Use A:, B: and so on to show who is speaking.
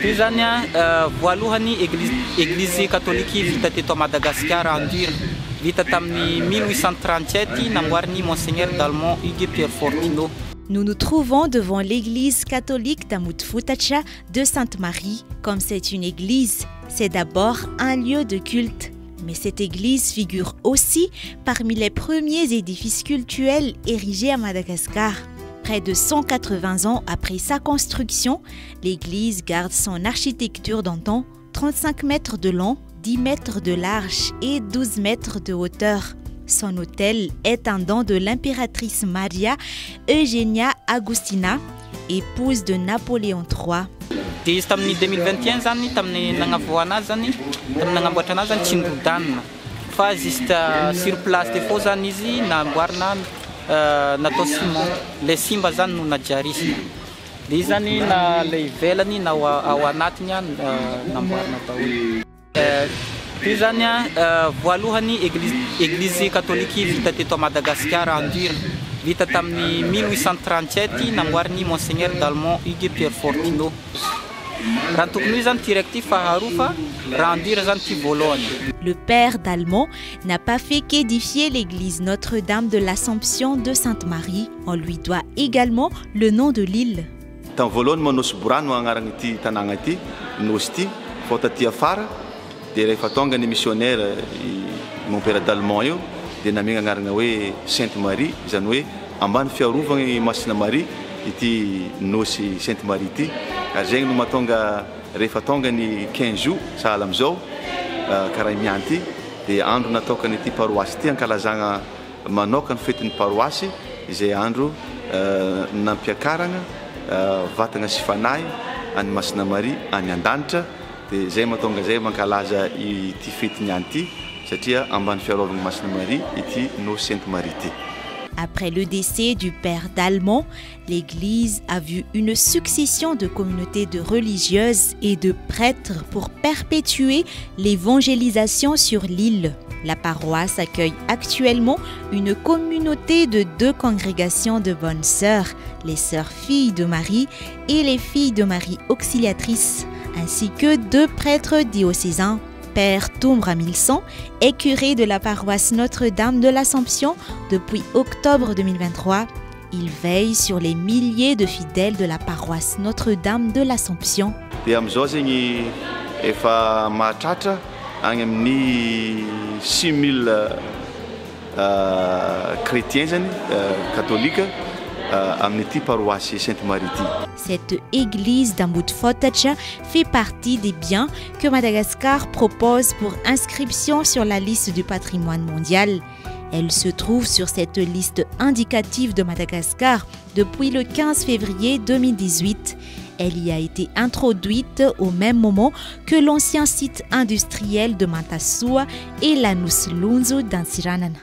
A: Tuzania voalohany église catholique vita teto Madagascar en dur vita tamni 1837 namboariny Monseigneur d'Allemand Hugues Pierre Fortino.
B: Nous nous trouvons devant l'église catholique d'Amutfutacha de Sainte-Marie. Comme c'est une église, c'est d'abord un lieu de culte. Mais cette église figure aussi parmi les premiers édifices cultuels érigés à Madagascar. Près de 180 ans après sa construction, l'église garde son architecture d'antan, 35 mètres de long, 10 mètres de large et 12 mètres de hauteur. Son autel est un don de l'impératrice Maria Eugenia Agustina, épouse de Napoléon III.
A: Izy tamin'ny 2021 zany tamin'ny nagnavoana zany tamin'ny nagnamboatra anazy zany tsy norodanina fa juste sur place de faux zany izy namboarina natao ciment le simba zany no najarisina de izy zany na le ivelany na ao anatiny namboarina daholo. Io zany voalohany église catholique vita teto Madagascar en dur vita tamin'ny 1837 namboariny Monseigneur d'Allemand Hugues Pierre Fortino.
B: Le père d'Allemand n'a pas fait qu'édifier l'église Notre-Dame de l'Assomption de Sainte-Marie. On lui doit également le nom de l'île.
C: Tan voalohany manosy borano agnarana ity tanàgna ity, nosy ity, fô taty afara, dia rehefa tonga ny missionnaire mon père d'Allemand io, dia namiagna agnarana hoe Sainte Marie, izany hoe ambany fiarovagny Masina Marie ity nosy Sainte Marie ity. Ary zegny no mahatonga rehefa tonga ny 15 jours sahala amizao karaha mianty dia andro nataokany ity paroasy ity ankalazagna manokana fetin'ny paroasy izay andro nampiakaragna vatagna sy fanahy any Masina Marie any an-danitra dia zay mahatonga zay mankalaza ity fetiny any ity satria ambany fiarovagna Masina Marie ity nosy Sainte Marie ity.
B: Après le décès du père d'Allemand, l'Église a vu une succession de communautés de religieuses et de prêtres pour perpétuer l'évangélisation sur l'île. La paroisse accueille actuellement une communauté de 2 congrégations de bonnes sœurs, les sœurs filles de Marie et les filles de Marie auxiliatrices, ainsi que 2 prêtres diocésains. Père Toumbra Milson est curé de la paroisse Notre-Dame de l'Assomption depuis octobre 2023. Il veille sur les milliers de fidèles de la paroisse Notre-Dame de l'Assomption.
C: Dia amizao zegny efa mahatratra agny amin'ny 6000 chrétiens zany catholiques amin'ity paroisse Sainte-Marie.
B: Cette église d'Amutfutacha fait partie des biens que Madagascar propose pour inscription sur la liste du patrimoine mondial. Elle se trouve sur cette liste indicative de Madagascar depuis le 15 février 2018. Elle y a été introduite au même moment que l'ancien site industriel de Mantasua et l'Anus Lunzu d'Antsiranana.